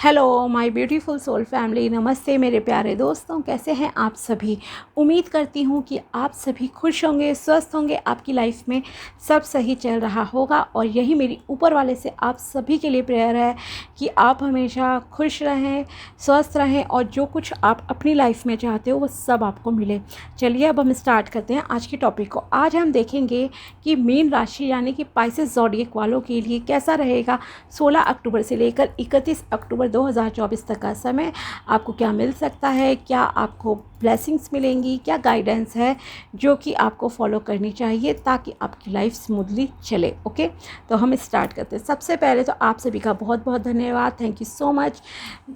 Hello my beautiful soul family, नमस्ते मेरे प्यारे दोस्तों। कैसे हैं आप सभी? उम्मीद करती हूँ कि आप सभी खुश होंगे, स्वस्थ होंगे, आपकी लाइफ में सब सही चल रहा होगा। और यही मेरी ऊपर वाले से आप सभी के लिए प्रेयर है कि आप हमेशा खुश रहें, स्वस्थ रहें और जो कुछ आप अपनी लाइफ में चाहते हो वो सब आपको मिले। चलिए अब हम स्टार्ट करते हैं आज की टॉपिक को। आज हम देखेंगे कि मीन राशि यानी कि पाइसेस ज़ोडिएक वालों के लिए कैसा रहेगा 16 अक्टूबर से लेकर 31 अक्टूबर 2024 तक का समय। आपको क्या मिल सकता है, क्या आपको ब्लेसिंग्स मिलेंगी, क्या गाइडेंस है जो कि आपको फॉलो करनी चाहिए ताकि आपकी लाइफ स्मूथली चले। ओके, तो हम स्टार्ट करते हैं। सबसे पहले तो आप सभी का बहुत बहुत धन्यवाद, थैंक यू सो मच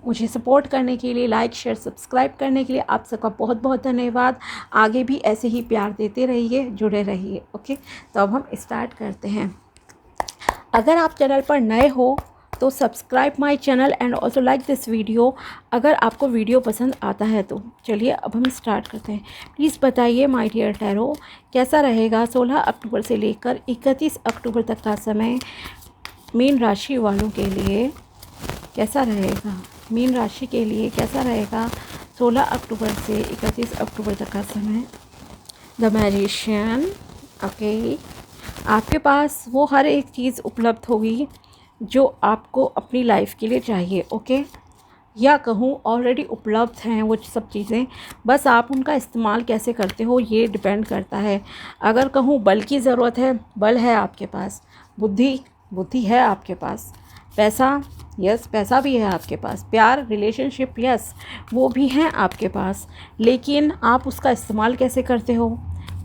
मुझे सपोर्ट करने के लिए, लाइक शेयर सब्सक्राइब करने के लिए आप सबका बहुत बहुत धन्यवाद। आगे भी ऐसे ही प्यार देते रहिए, जुड़े रहिए। ओके, तो अब हम स्टार्ट करते हैं। अगर आप चैनल पर नए हो तो subscribe my channel and also like this video अगर आपको वीडियो पसंद आता है तो। चलिए अब हम स्टार्ट करते हैं। प्लीज़ बताइए माय डियर टैरो कैसा रहेगा 16 अक्टूबर से लेकर 31 अक्टूबर तक का समय मीन राशि वालों के लिए कैसा रहेगा। मीन राशि के लिए कैसा रहेगा 16 अक्टूबर से 31 अक्टूबर तक का समय। The magician. ओके, आपके पास वो हर एक चीज़ उपलब्ध होगी जो आपको अपनी लाइफ के लिए चाहिए। ओके, या कहूँ ऑलरेडी उपलब्ध हैं वो सब चीज़ें, बस आप उनका इस्तेमाल कैसे करते हो ये डिपेंड करता है। अगर कहूँ बल की ज़रूरत है, बल है आपके पास। बुद्धि है आपके पास। पैसा, यस पैसा भी है आपके पास। प्यार, रिलेशनशिप, यस वो भी हैं आपके पास। लेकिन आप उसका इस्तेमाल कैसे करते हो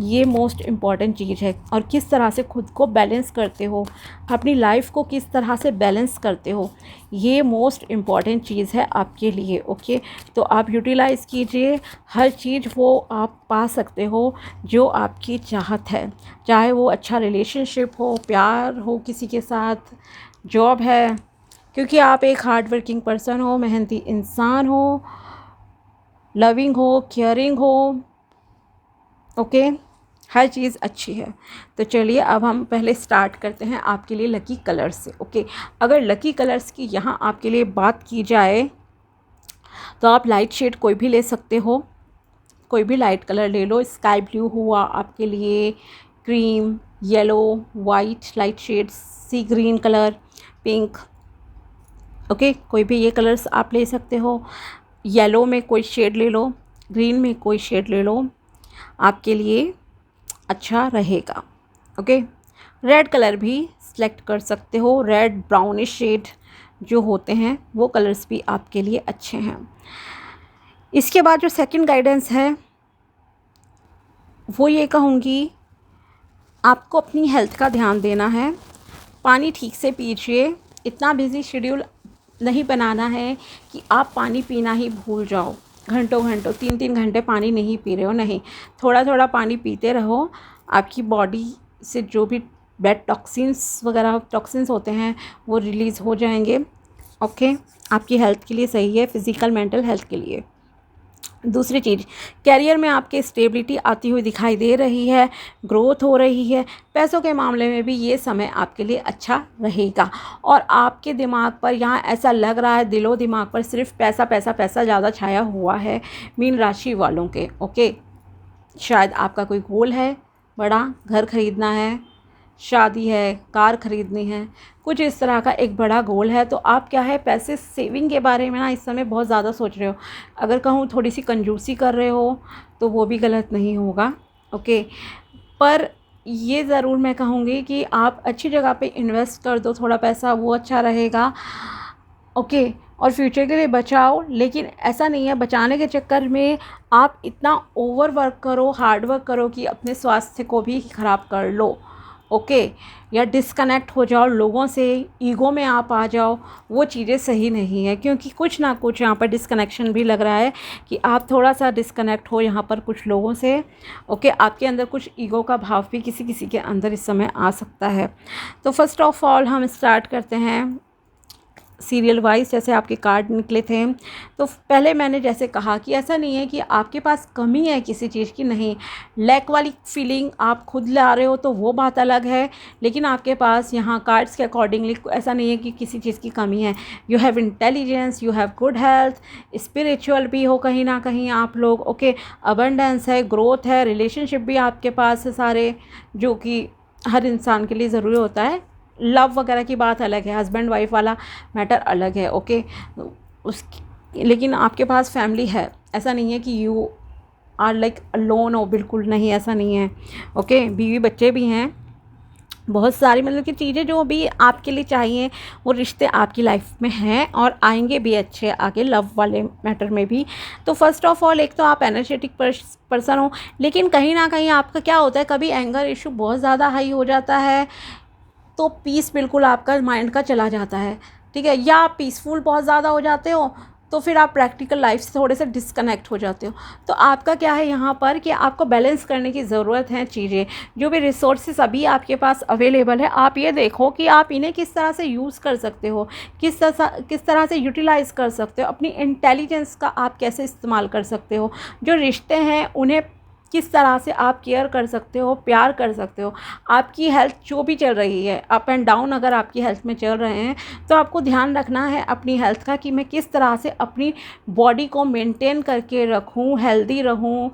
ये मोस्ट इम्पॉर्टेंट चीज़ है। और किस तरह से खुद को बैलेंस करते हो, अपनी लाइफ को किस तरह से बैलेंस करते हो, ये मोस्ट इम्पॉर्टेंट चीज़ है आपके लिए। ओके, तो आप यूटिलाइज़ कीजिए हर चीज़, वो आप पा सकते हो जो आपकी चाहत है। चाहे वो अच्छा रिलेशनशिप हो, प्यार हो किसी के साथ, जॉब है, क्योंकि आप एक हार्ड वर्किंग पर्सन हो, मेहनती इंसान हो, लविंग हो, केयरिंग हो। ओके, हर चीज़ अच्छी है। तो चलिए अब हम पहले स्टार्ट करते हैं आपके लिए लकी कलर्स से। ओके, अगर लकी कलर्स की यहाँ आपके लिए बात की जाए तो आप लाइट शेड कोई भी ले सकते हो, कोई भी लाइट कलर ले लो। स्काई ब्लू हुआ आपके लिए, cream, yellow, white light shades, sea green colour, pink. Okay, कोई भी ये कलर्स आप ले सकते हो। येलो में कोई शेड ले लो, ग्रीन में कोई शेड ले लो, आपके लिए अच्छा रहेगा। ओके, रेड कलर भी सिलेक्ट कर सकते हो। रेड ब्राउनिश शेड जो होते हैं वो कलर्स भी आपके लिए अच्छे हैं। इसके बाद जो सेकंड गाइडेंस है वो ये कहूँगी, आपको अपनी हेल्थ का ध्यान देना है। पानी ठीक से पीजिए। इतना बिजी शेड्यूल नहीं बनाना है कि आप पानी पीना ही भूल जाओ। घंटों घंटों 3-3 घंटे पानी नहीं पी रहे हो, नहीं, थोड़ा थोड़ा पानी पीते रहो। आपकी बॉडी से जो भी बैड टॉक्सिन्स वगैरह टॉक्सिन्स होते हैं वो रिलीज़ हो जाएंगे। ओके, आपकी हेल्थ के लिए सही है, फिज़िकल मेंटल हेल्थ के लिए। दूसरी चीज़, कैरियर में आपके स्टेबिलिटी आती हुई दिखाई दे रही है, ग्रोथ हो रही है। पैसों के मामले में भी ये समय आपके लिए अच्छा रहेगा। और आपके दिमाग पर यहाँ ऐसा लग रहा है, दिलो दिमाग पर सिर्फ पैसा पैसा पैसा ज़्यादा छाया हुआ है मीन राशि वालों के। ओके, शायद आपका कोई गोल है, बड़ा घर खरीदना है, शादी है, कार खरीदनी है, कुछ इस तरह का एक बड़ा गोल है। तो आप क्या है, पैसे सेविंग के बारे में ना इस समय बहुत ज़्यादा सोच रहे हो। अगर कहूँ थोड़ी सी कंजूसी कर रहे हो तो वो भी गलत नहीं होगा। ओके, पर ये ज़रूर मैं कहूँगी कि आप अच्छी जगह पे इन्वेस्ट कर दो थोड़ा पैसा, वो अच्छा रहेगा। ओके, और फ्यूचर के लिए बचाओ। लेकिन ऐसा नहीं है बचाने के चक्कर में आप इतना ओवर वर्क करो, हार्ड वर्क करो कि अपने स्वास्थ्य को भी ख़राब कर लो। ओके, या डिस्कनेक्ट हो जाओ लोगों से, ईगो में आप आ जाओ, वो चीज़ें सही नहीं है। क्योंकि कुछ ना कुछ यहाँ पर डिस्कनेक्शन भी लग रहा है कि आप थोड़ा सा डिस्कनेक्ट हो यहाँ पर कुछ लोगों से। ओके, आपके अंदर कुछ ईगो का भाव भी किसी किसी के अंदर इस समय आ सकता है। तो फर्स्ट ऑफ ऑल हम स्टार्ट करते हैं सीरियल वाइज जैसे आपके कार्ड निकले थे। तो पहले मैंने जैसे कहा कि ऐसा नहीं है कि आपके पास कमी है किसी चीज़ की, नहीं, लैक वाली फीलिंग आप खुद ला रहे हो तो वो बात अलग है, लेकिन आपके पास यहाँ कार्ड्स के अकॉर्डिंगली ऐसा नहीं है कि किसी चीज़ की कमी है। You have intelligence, you have good health, spiritual भी हो कहीं ना कहीं आप लोग, ओके, अबंडेंस है, ग्रोथ है, रिलेशनशिप भी आपके पास है सारे, जो कि हर इंसान के लिए ज़रूरी होता है। लव वगैरह की बात अलग है, हस्बैंड वाइफ वाला मैटर अलग है, ओके। उसकी लेकिन आपके पास फैमिली है, ऐसा नहीं है कि यू आर लाइक अलोन हो, बिल्कुल नहीं, ऐसा नहीं है, ओके। बीवी बच्चे भी हैं, बहुत सारी मतलब कि चीज़ें जो भी आपके लिए चाहिए वो रिश्ते आपकी लाइफ में हैं और आएंगे भी अच्छे आगे, लव वाले मैटर में भी। तो फर्स्ट ऑफ ऑल एक तो आप एनर्जेटिक पर्सन हो, लेकिन कहीं ना कहीं आपका क्या होता है, कभी एंगर इशू बहुत ज़्यादा हाई हो जाता है तो पीस बिल्कुल आपका माइंड का चला जाता है, ठीक है, या आप पीसफुल बहुत ज़्यादा हो जाते हो तो फिर आप प्रैक्टिकल लाइफ से थोड़े से डिस्कनेक्ट हो जाते हो। तो आपका क्या है यहाँ पर कि आपको बैलेंस करने की ज़रूरत है चीज़ें, जो भी रिसोर्सेस अभी आपके पास अवेलेबल है, आप ये देखो कि आप इन्हें किस तरह से यूज़ कर सकते हो, किस तरह से यूटिलाइज़ कर सकते हो, अपनी इंटेलिजेंस का आप कैसे इस्तेमाल कर सकते हो, जो रिश्ते हैं उन्हें किस तरह से आप केयर कर सकते हो, प्यार कर सकते हो। आपकी हेल्थ जो भी चल रही है, अप एंड डाउन अगर आपकी हेल्थ में चल रहे हैं तो आपको ध्यान रखना है अपनी हेल्थ का कि मैं किस तरह से अपनी बॉडी को मेंटेन करके रखूं, हेल्दी रहूं,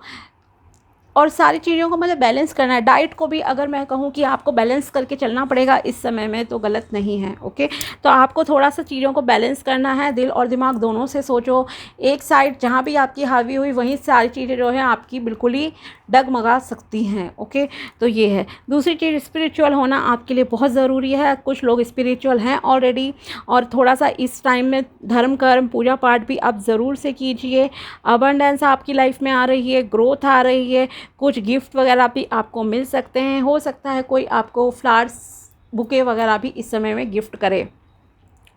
और सारी चीज़ों को मतलब बैलेंस करना है। डाइट को भी अगर मैं कहूँ कि आपको बैलेंस करके चलना पड़ेगा इस समय में तो गलत नहीं है, ओके। तो आपको थोड़ा सा चीज़ों को बैलेंस करना है, दिल और दिमाग दोनों से सोचो। एक साइड जहाँ भी आपकी हावी हुई वहीं सारी चीज़ें जो है आपकी बिल्कुल ही डगमगा सकती हैं, ओके। तो ये है। दूसरी चीज़, स्पिरिचुअल होना आपके लिए बहुत ज़रूरी है। कुछ लोग स्पिरिचुअल हैं ऑलरेडी, और थोड़ा सा इस टाइम में धर्म कर्म पूजा पाठ भी आप ज़रूर से कीजिए। अबंडेंस आपकी लाइफ में आ रही है, ग्रोथ आ रही है, कुछ गिफ्ट वगैरह भी आपको मिल सकते हैं। हो सकता है कोई आपको फ्लावर्स बुके वगैरह भी इस समय में गिफ्ट करे,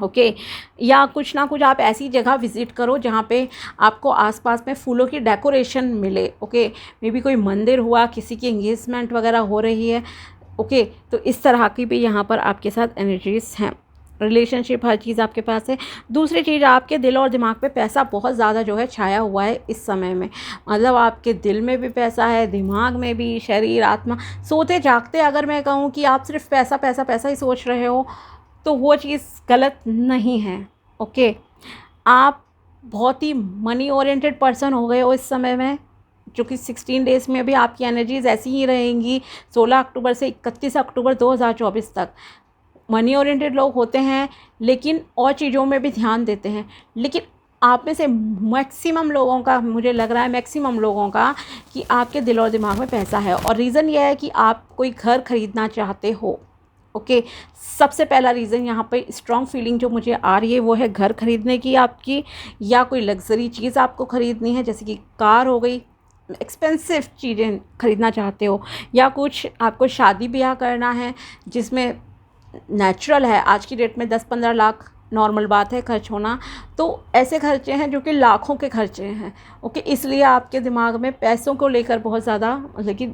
ओके। या कुछ ना कुछ आप ऐसी जगह विज़िट करो जहाँ पे आपको आसपास में फूलों की डेकोरेशन मिले, ओके। मे बी कोई मंदिर हुआ, किसी की एंगेजमेंट वगैरह हो रही है, ओके। तो इस तरह की भी यहाँ पर आपके साथ एनर्जीज हैं। रिलेशनशिप हर चीज़ आपके पास है। दूसरी चीज़, आपके दिल और दिमाग पे पैसा बहुत ज़्यादा जो है छाया हुआ है इस समय में। मतलब आपके दिल में भी पैसा है, दिमाग में भी, शरीर, आत्मा, सोते जागते अगर मैं कहूँ कि आप सिर्फ पैसा पैसा पैसा ही सोच रहे हो तो वो चीज़ गलत नहीं है, ओके। आप बहुत ही मनी ओरिएंटेड पर्सन हो गए हो इस समय में, जो कि 16 डेज़ में भी आपकी एनर्जीज ऐसी ही रहेंगी। 16 अक्टूबर से 31 अक्टूबर 2024 तक मनी ओरिएंटेड लोग होते हैं, लेकिन और चीज़ों में भी ध्यान देते हैं। लेकिन आप में से मैक्सिमम लोगों का, मुझे लग रहा है मैक्सिमम लोगों का, कि आपके दिल और दिमाग में पैसा है। और रीज़न ये है कि आप कोई घर खरीदना चाहते हो, ओके। सबसे पहला रीज़न यहाँ पे स्ट्रॉन्ग फीलिंग जो मुझे आ रही है वो है घर खरीदने की आपकी, या कोई लग्जरी चीज़ आपको ख़रीदनी है, जैसे कि कार हो गई, एक्सपेंसिव चीज़ें खरीदना चाहते हो, या कुछ आपको शादी ब्याह करना है जिसमें नेचुरल है आज की डेट में 10-15 लाख नॉर्मल बात है खर्च होना। तो ऐसे खर्चे हैं जो कि लाखों के खर्चे हैं, ओके। इसलिए आपके दिमाग में पैसों को लेकर बहुत ज़्यादा मतलब कि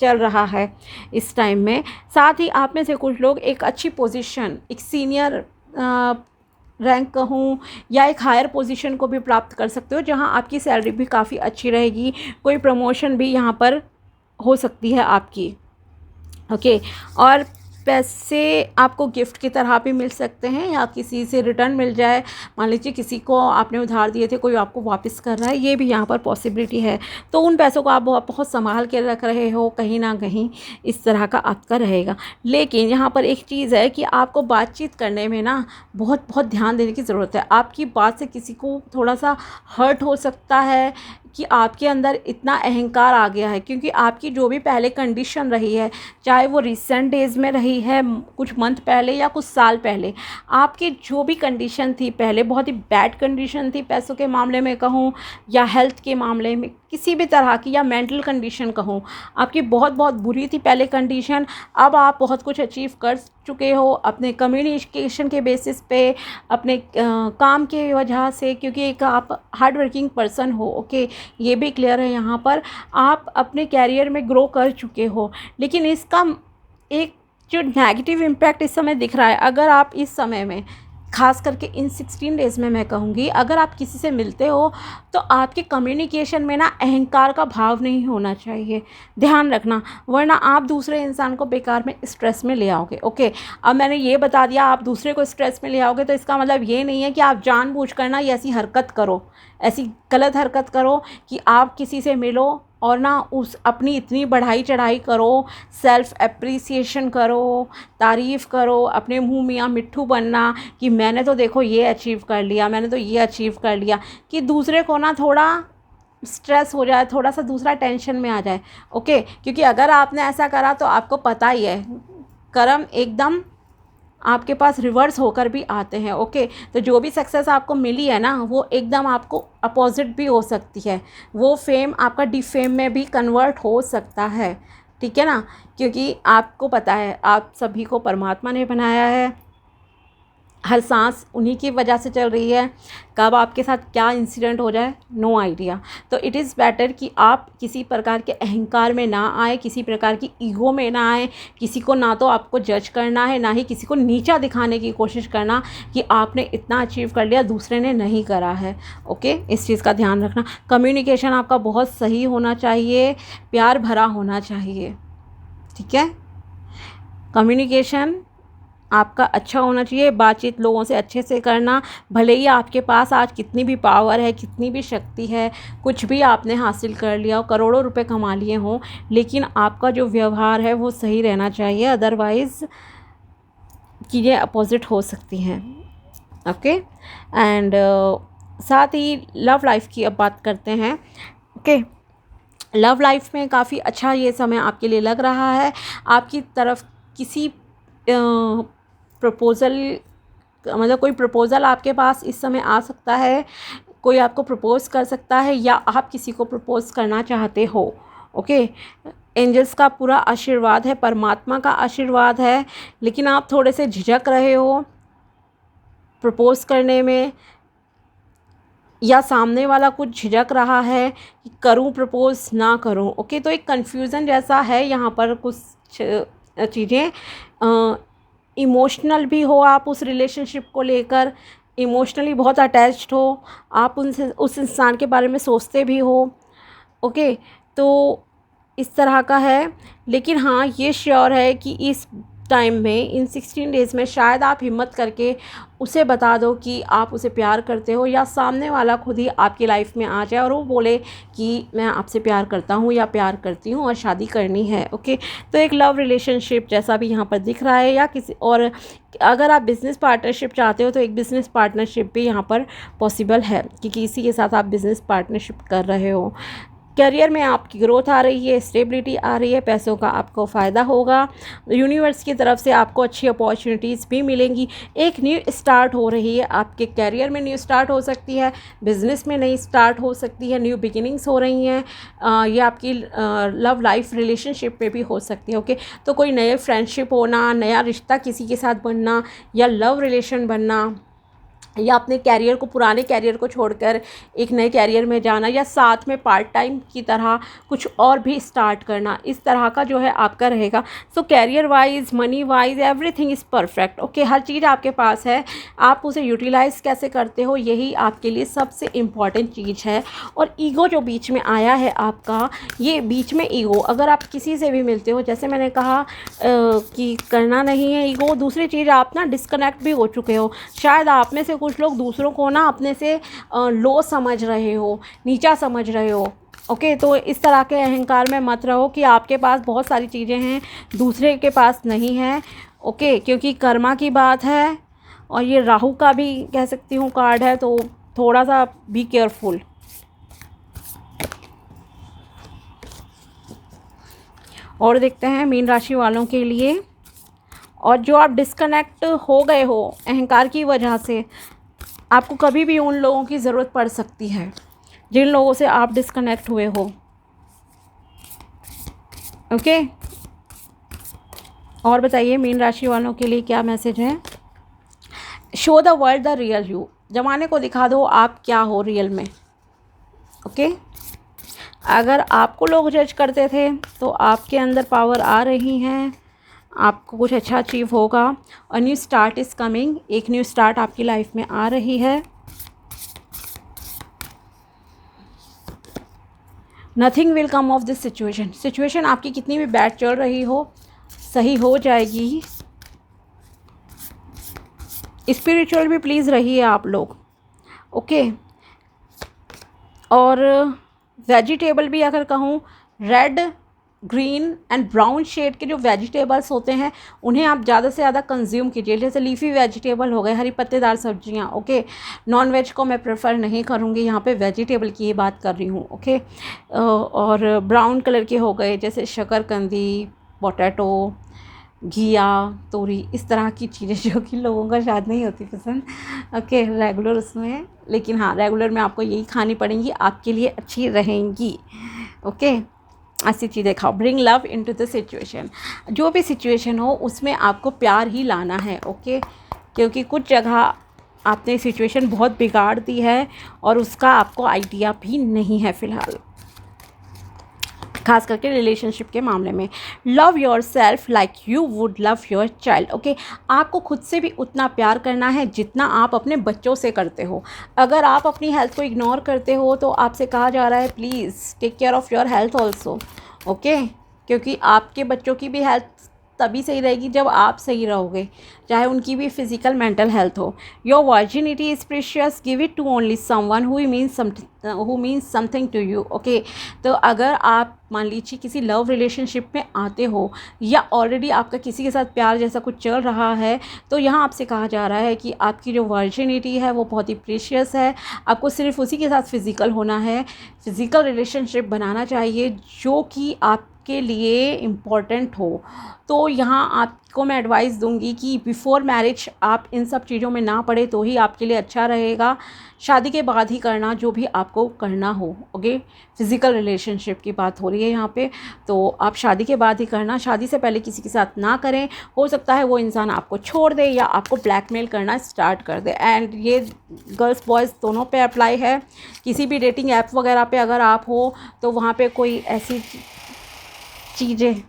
चल रहा है इस टाइम में। साथ ही आप में से कुछ लोग एक अच्छी पोजीशन, एक सीनियर रैंक कहूँ या एक हायर पोजीशन को भी प्राप्त कर सकते हो, जहां आपकी सैलरी भी काफ़ी अच्छी रहेगी। कोई प्रमोशन भी यहां पर हो सकती है आपकी, ओके। और पैसे आपको गिफ्ट की तरह भी मिल सकते हैं, या किसी से रिटर्न मिल जाए। मान लीजिए किसी को आपने उधार दिए थे, कोई आपको वापस कर रहा है, ये भी यहाँ पर पॉसिबिलिटी है। तो उन पैसों को आप बहुत संभाल के रख रहे हो, कहीं ना कहीं इस तरह का आपका रहेगा। लेकिन यहाँ पर एक चीज़ है कि आपको बातचीत करने में ना बहुत बहुत ध्यान देने की ज़रूरत है। आपकी बात से किसी को थोड़ा सा हर्ट हो सकता है कि आपके अंदर इतना अहंकार आ गया है, क्योंकि आपकी जो भी पहले कंडीशन रही है, चाहे वो रिसेंट डेज़ में रही है, कुछ मंथ पहले या कुछ साल पहले, आपकी जो भी कंडीशन थी पहले बहुत ही बैड कंडीशन थी, पैसों के मामले में कहूँ या हेल्थ के मामले में, किसी भी तरह की, या मेंटल कंडीशन कहूँ, आपकी बहुत बहुत बुरी थी पहले कंडीशन। अब आप बहुत कुछ अचीव कर चुके हो अपने कम्युनिकेशन के बेसिस पे, अपने काम के वजह से, क्योंकि एक आप हार्ड वर्किंग पर्सन हो, ओके। ये भी क्लियर है यहाँ पर। आप अपने कैरियर में ग्रो कर चुके हो, लेकिन इसका एक जो नेगेटिव इम्पैक्ट इस समय दिख रहा है, अगर आप इस समय में खास करके इन 16 डेज़ में मैं कहूँगी, अगर आप किसी से मिलते हो तो आपके कम्युनिकेशन में ना अहंकार का भाव नहीं होना चाहिए, ध्यान रखना, वरना आप दूसरे इंसान को बेकार में स्ट्रेस में ले आओगे। ओके, अब मैंने ये बता दिया आप दूसरे को स्ट्रेस में ले आओगे, तो इसका मतलब ये नहीं है कि आप जानबूझकर ना ऐसी हरकत करो, ऐसी गलत हरकत करो कि आप किसी से मिलो और ना उस अपनी इतनी बढ़ाई चढ़ाई करो, सेल्फ़ एप्रिसिएशन करो, तारीफ़ करो, अपने मुँह मियाँ मिट्ठू बनना कि मैंने तो देखो ये अचीव कर लिया, मैंने तो ये अचीव कर लिया, कि दूसरे को ना थोड़ा स्ट्रेस हो जाए, थोड़ा सा दूसरा टेंशन में आ जाए। ओके, क्योंकि अगर आपने ऐसा करा तो आपको पता ही है कर्म एकदम आपके पास रिवर्स होकर भी आते हैं। ओके, तो जो भी सक्सेस आपको मिली है ना, वो एकदम आपको अपोजिट भी हो सकती है, वो फेम आपका डिफेम में भी कन्वर्ट हो सकता है, ठीक है ना, क्योंकि आपको पता है आप सभी को परमात्मा ने बनाया है, हर सांस उन्हीं की वजह से चल रही है, कब आपके साथ क्या इंसिडेंट हो जाए नो आइडिया। तो इट इज़ बेटर कि आप किसी प्रकार के अहंकार में ना आए, किसी प्रकार की ईगो में ना आए, किसी को ना तो आपको जज करना है, ना ही किसी को नीचा दिखाने की कोशिश करना कि आपने इतना अचीव कर लिया दूसरे ने नहीं करा है। ओके, इस चीज़ का ध्यान रखना। कम्युनिकेशन आपका बहुत सही होना चाहिए, प्यार भरा होना चाहिए, ठीक है, कम्युनिकेशन आपका अच्छा होना चाहिए, बातचीत लोगों से अच्छे से करना, भले ही आपके पास आज कितनी भी पावर है, कितनी भी शक्ति है, कुछ भी आपने हासिल कर लिया हो, करोड़ों रुपए कमा लिए हों, लेकिन आपका जो व्यवहार है वो सही रहना चाहिए, अदरवाइज़ चीज़ें अपोजिट हो सकती हैं। ओके, एंड साथ ही लव लाइफ की अब बात करते हैं। ओके, लव लाइफ में काफ़ी अच्छा ये समय आपके लिए लग रहा है, आपकी तरफ किसी प्रपोज़ल, मतलब कोई प्रपोज़ल आपके पास इस समय आ सकता है, कोई आपको प्रपोज़ कर सकता है या आप किसी को प्रपोज़ करना चाहते हो। ओके, एंजल्स का पूरा आशीर्वाद है, परमात्मा का आशीर्वाद है, लेकिन आप थोड़े से झिझक रहे हो प्रपोज़ करने में, या सामने वाला कुछ झिझक रहा है कि करूं प्रपोज़ ना करूं। ओके, तो एक कन्फ्यूज़न जैसा है यहाँ पर, कुछ चीज़ें इमोशनल भी हो, आप उस रिलेशनशिप को लेकर इमोशनली बहुत अटैच्ड हो, आप उनसे उस इंसान के बारे में सोचते भी हो। ओके, तो इस तरह का है, लेकिन हाँ ये श्योर है कि इस टाइम में, इन 16 डेज़ में शायद आप हिम्मत करके उसे बता दो कि आप उसे प्यार करते हो, या सामने वाला खुद ही आपकी लाइफ में आ जाए और वो बोले कि मैं आपसे प्यार करता हूँ या प्यार करती हूँ और शादी करनी है। ओके, तो एक लव रिलेशनशिप जैसा भी यहाँ पर दिख रहा है, या किसी और अगर आप बिज़नेस पार्टनरशिप चाहते हो तो एक बिज़नेस पार्टनरशिप भी यहाँ पर पॉसिबल है कि किसी के साथ आप बिज़नेस पार्टनरशिप कर रहे हो। करियर में आपकी ग्रोथ आ रही है, स्टेबिलिटी आ रही है, पैसों का आपको फ़ायदा होगा, यूनिवर्स की तरफ से आपको अच्छी अपॉर्चुनिटीज़ भी मिलेंगी, एक न्यू स्टार्ट हो रही है, आपके करियर में न्यू स्टार्ट हो सकती है, बिज़नेस में नई स्टार्ट हो सकती है, न्यू बिगिनिंग्स हो रही हैं, ये आपकी लव लाइफ रिलेशनशिप में भी हो सकती है। ओके, तो कोई नए फ्रेंडशिप होना, नया रिश्ता किसी के साथ बनना, या लव रिलेशन बनना, या अपने कैरियर को, पुराने कैरियर को छोड़कर एक नए कैरियर में जाना, या साथ में पार्ट टाइम की तरह कुछ और भी स्टार्ट करना, इस तरह का जो है आपका रहेगा। So career wise, money wise, everything is perfect. Okay, हर चीज़ आपके पास है, आप उसे यूटिलाइज़ कैसे करते हो यही आपके लिए सबसे इम्पॉर्टेंट चीज़ है। और ईगो जो बीच में आया है आपका, ये बीच में ईगो, अगर आप किसी से भी मिलते हो, जैसे मैंने कहा कि करना नहीं है ईगो, दूसरी चीज़ आप ना डिस्कनेक्ट भी हो चुके हो, शायद आप में से कुछ लोग दूसरों को ना अपने से लो समझ रहे हो, नीचा समझ रहे हो। ओके, तो इस तरह के अहंकार में मत रहो कि आपके पास बहुत सारी चीज़ें हैं दूसरे के पास नहीं है। ओके, क्योंकि कर्मा की बात है और ये राहु का भी कह सकती हूँ कार्ड है, तो थोड़ा सा बी केयरफुल। और देखते हैं मीन राशि वालों के लिए, और जो आप डिस्कनेक्ट हो गए हो अहंकार की वजह से, आपको कभी भी उन लोगों की ज़रूरत पड़ सकती है जिन लोगों से आप डिस्कनेक्ट हुए हो। ओके, और बताइए मीन राशि वालों के लिए क्या मैसेज है। Show the world the real you, ज़माने को दिखा दो आप क्या हो रियल में। ओके, अगर आपको लोग जज करते थे तो आपके अंदर पावर आ रही हैं, आपको कुछ अच्छा अचीव होगा। A new start is coming, एक न्यू स्टार्ट आपकी लाइफ में आ रही है। Nothing will come of this situation, situation आपकी कितनी भी बैड चल रही हो सही हो जाएगी। स्पिरिचुअल भी प्लीज़ रहिए आप लोग, ओके। और वेजिटेबल भी अगर कहूँ, red, green and brown shade के जो वेजिटेबल्स होते हैं उन्हें आप ज़्यादा से ज़्यादा कंज्यूम कीजिए। जैसे लीफी वेजिटेबल हो गए, हरी पत्तेदार सब्जियां, ओके। नॉन वेज को मैं प्रेफर नहीं करूँगी, यहाँ पे वेजिटेबल की ही बात कर रही हूँ, ओके। और ब्राउन कलर के हो गए जैसे शकरकंदी, पोटैटो, घिया, तोरी, इस तरह की चीज़ें जो कि लोगों को शायद नहीं होती पसंद, ओके, रेगुलर उसमें। लेकिन हाँ, रेगुलर में आपको यही खानी पड़ेंगी, आपके लिए अच्छी रहेंगी, ओके। ऐसी चीज़ें खाओ। Bring love into the situation, जो भी सिचुएशन हो उसमें आपको प्यार ही लाना है, ओके। क्योंकि कुछ जगह आपने सिचुएशन बहुत बिगाड़ दी है और उसका आपको आइडिया भी नहीं है फ़िलहाल, खास करके रिलेशनशिप के मामले में। Love your self like you would love your child, okay. आपको खुद से भी उतना प्यार करना है जितना आप अपने बच्चों से करते हो। अगर आप अपनी हेल्थ को इग्नोर करते हो तो आपसे कहा जा रहा है please take care of your health also, okay. क्योंकि आपके बच्चों की भी हेल्थ तभी सही रहेगी जब आप सही रहोगे, चाहे उनकी भी फिजिकल मेंटल हेल्थ हो। Your virginity is precious, give it to only someone who means something to you, okay. तो अगर आप मान लीजिए किसी लव रिलेशनशिप में आते हो या ऑलरेडी आपका किसी के साथ प्यार जैसा कुछ चल रहा है, तो यहाँ आपसे कहा जा रहा है कि आपकी जो वर्जिनिटी है वो बहुत ही प्रीशियस है। आपको सिर्फ उसी के साथ फिज़िकल होना है, फिज़िकल रिलेशनशिप बनाना चाहिए जो कि आपके लिए इम्पॉर्टेंट हो। तो यहाँ आपको मैं एडवाइस दूंगी कि बिफ़ोर मैरिज आप इन सब चीज़ों में ना पड़े तो ही आपके लिए अच्छा रहेगा। शादी के बाद ही करना जो भी आपको करना हो, ओके। फ़िज़िकल रिलेशनशिप की बात हो रही है यहाँ पे, तो आप शादी के बाद ही करना, शादी से पहले किसी के साथ ना करें। हो सकता है वो इंसान आपको छोड़ दे या आपको ब्लैकमेल करना स्टार्ट कर दे। एंड ये गर्ल्स बॉयज़ दोनों पे अप्लाई है। किसी भी डेटिंग ऐप वगैरह पे अगर आप हो तो वहाँ पे कोई ऐसी चीज़ें,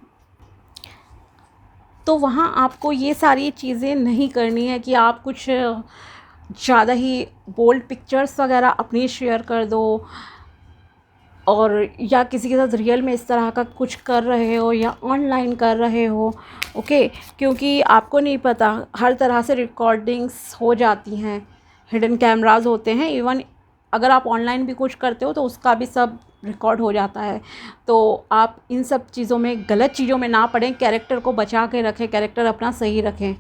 तो वहाँ आपको ये सारी चीज़ें नहीं करनी है कि आप कुछ ज़्यादा ही बोल्ड पिक्चर्स वगैरह अपनी शेयर कर दो और या किसी के साथ रियल में इस तरह का कुछ कर रहे हो या ऑनलाइन कर रहे हो, ओके। क्योंकि आपको नहीं पता, हर तरह से रिकॉर्डिंग्स हो जाती हैं, हिडन कैमरास होते हैं। इवन अगर आप ऑनलाइन भी कुछ करते हो तो उसका भी सब रिकॉर्ड हो जाता है। तो आप इन सब चीज़ों में, गलत चीज़ों में ना पड़ें, कैरेक्टर को बचा के रखें, कैरेक्टर अपना सही रखें,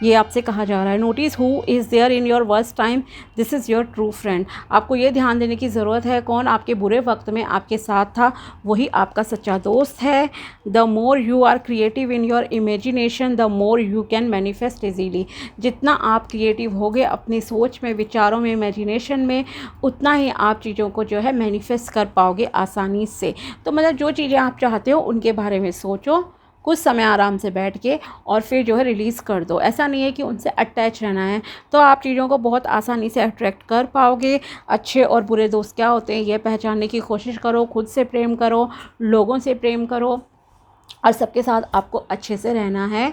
ये आपसे कहा जा रहा है। Notice who is there in your worst time, this is your true friend. आपको ये ध्यान देने की ज़रूरत है कौन आपके बुरे वक्त में आपके साथ था, वही आपका सच्चा दोस्त है। The more you are creative in your imagination the more you can manifest easily. जितना आप क्रिएटिव होगे अपनी सोच में, विचारों में, इमेजिनेशन में, उतना ही आप चीज़ों को जो है मैनिफेस्ट कर पाओगे आसानी से। तो मतलब जो चीज़ें आप चाहते हो उनके बारे में सोचो कुछ समय आराम से बैठ के और फिर जो है रिलीज़ कर दो। ऐसा नहीं है कि उनसे अटैच रहना है, तो आप चीज़ों को बहुत आसानी से अट्रैक्ट कर पाओगे। अच्छे और बुरे दोस्त क्या होते हैं ये पहचानने की कोशिश करो, खुद से प्रेम करो, लोगों से प्रेम करो और सबके साथ आपको अच्छे से रहना है,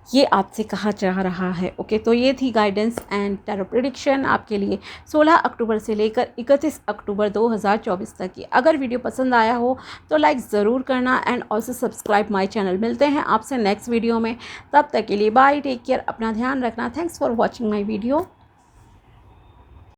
ये आपसे कहा जा रहा है, ओके। तो ये थी गाइडेंस एंड टैरो प्रेडिक्शन आपके लिए 16 अक्टूबर से लेकर 31 अक्टूबर 2024 तक की। अगर वीडियो पसंद आया हो तो लाइक ज़रूर करना and also subscribe my channel. मिलते हैं आपसे नेक्स्ट वीडियो में, तब तक के लिए बाय, टेक केयर, अपना ध्यान रखना। Thanks for watching my video.